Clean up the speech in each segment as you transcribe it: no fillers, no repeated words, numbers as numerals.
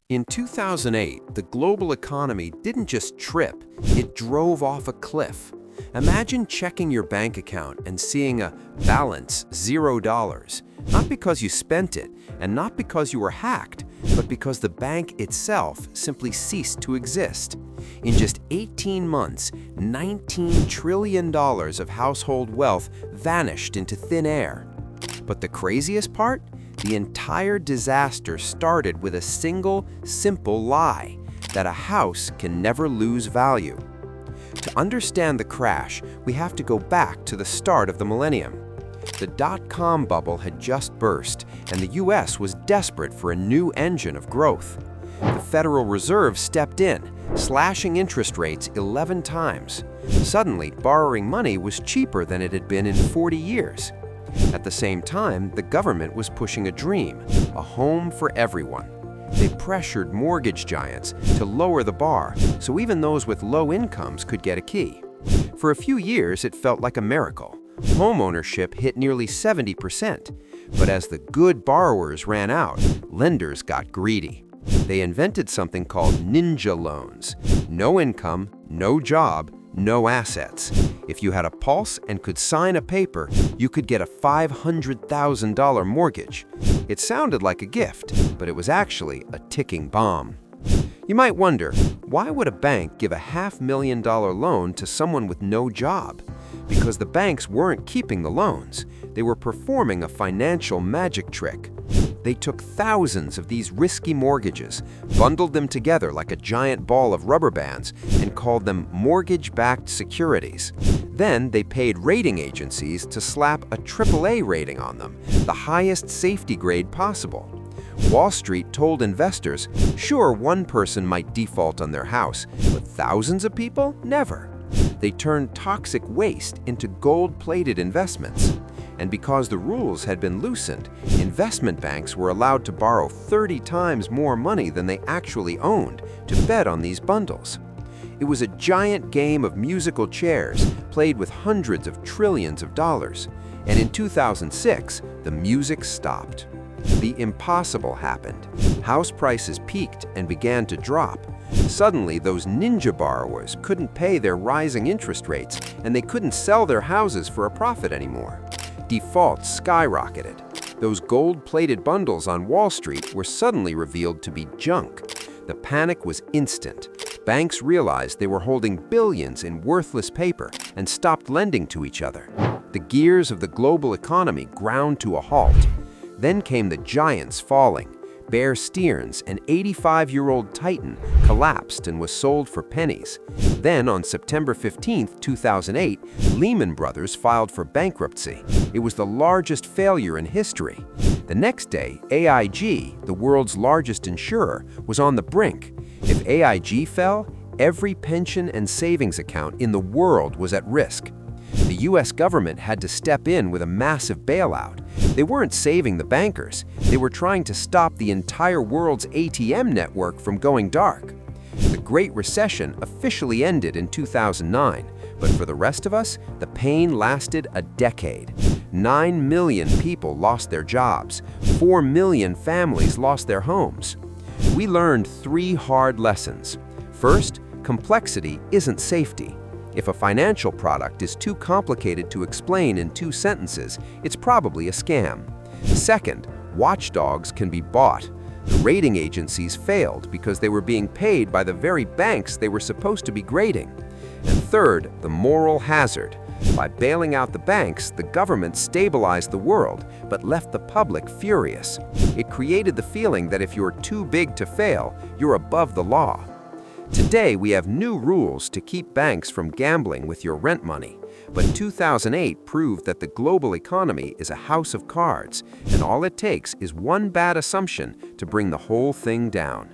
In 2008, the global economy didn't just trip, it drove off a cliff. Imagine checking your bank account and seeing a balance $0, not because you spent it, and not because you were hacked, but because the bank itself simply ceased to exist. In just 18 months, $19 trillion of household wealth vanished into thin air. But the craziest part? The entire disaster started with a single, simple lie, that a house can never lose value. To understand the crash, we have to go back to the start of the millennium. The dot-com bubble had just burst, and the US was desperate for a new engine of growth. The Federal Reserve stepped in, slashing interest rates 11 times. Suddenly, borrowing money was cheaper than it had been in 40 years. At the same time, the government was pushing a dream, a home for everyone. They pressured mortgage giants to lower the bar so even those with low incomes could get a key. For a few years, it felt like a miracle. Homeownership hit nearly 70%. But as the good borrowers ran out, lenders got greedy. They invented something called ninja loans. No income, no job, no assets. If you had a pulse and could sign a paper, you could get a $500,000 mortgage. It sounded like a gift, but it was actually a ticking bomb. You might wonder, why would a bank give a $500,000 loan to someone with no job? Because the banks weren't keeping the loans. They were performing a financial magic trick. They took thousands of these risky mortgages, bundled them together like a giant ball of rubber bands, and called them mortgage-backed securities. Then they paid rating agencies to slap a AAA rating on them, the highest safety grade possible. Wall Street told investors, sure, one person might default on their house, but thousands of people? Never. They turned toxic waste into gold-plated investments. And because the rules had been loosened, investment banks were allowed to borrow 30 times more money than they actually owned to bet on these bundles. It was a giant game of musical chairs played with hundreds of trillions of dollars. And in 2006, the music stopped. The impossible happened. House prices peaked and began to drop. Suddenly, those ninja borrowers couldn't pay their rising interest rates, and they couldn't sell their houses for a profit anymore. Defaults skyrocketed. Those gold-plated bundles on Wall Street were suddenly revealed to be junk. The panic was instant. Banks realized they were holding billions in worthless paper and stopped lending to each other. The gears of the global economy ground to a halt. Then came the giants falling. Bear Stearns, an 85-year-old titan, collapsed and was sold for pennies. Then, on September 15, 2008, Lehman Brothers filed for bankruptcy. It was the largest failure in history. The next day, AIG, the world's largest insurer, was on the brink. If AIG fell, every pension and savings account in the world was at risk. The US government had to step in with a massive bailout. They weren't saving the bankers. They were trying to stop the entire world's ATM network from going dark. The Great Recession officially ended in 2009, but for the rest of us, the pain lasted a decade. 9 million people lost their jobs. 4 million families lost their homes. We learned 3 hard lessons. First, complexity isn't safety. If a financial product is too complicated to explain in 2 sentences, it's probably a scam. Second, watchdogs can be bought. The rating agencies failed because they were being paid by the very banks they were supposed to be grading. And third, the moral hazard. By bailing out the banks, the government stabilized the world, but left the public furious. It created the feeling that if you're too big to fail, you're above the law. Today, we have new rules to keep banks from gambling with your rent money. But 2008 proved that the global economy is a house of cards, and all it takes is one bad assumption to bring the whole thing down.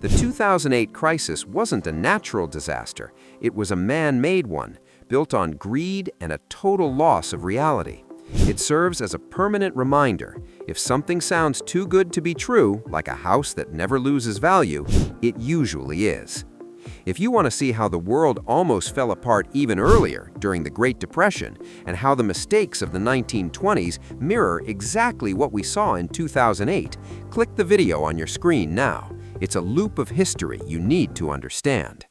The 2008 crisis wasn't a natural disaster. It was a man-made one, built on greed and a total loss of reality. It serves as a permanent reminder. If something sounds too good to be true, like a house that never loses value, it usually is. If you want to see how the world almost fell apart even earlier, during the Great Depression, and how the mistakes of the 1920s mirror exactly what we saw in 2008, click the video on your screen now. It's a loop of history you need to understand.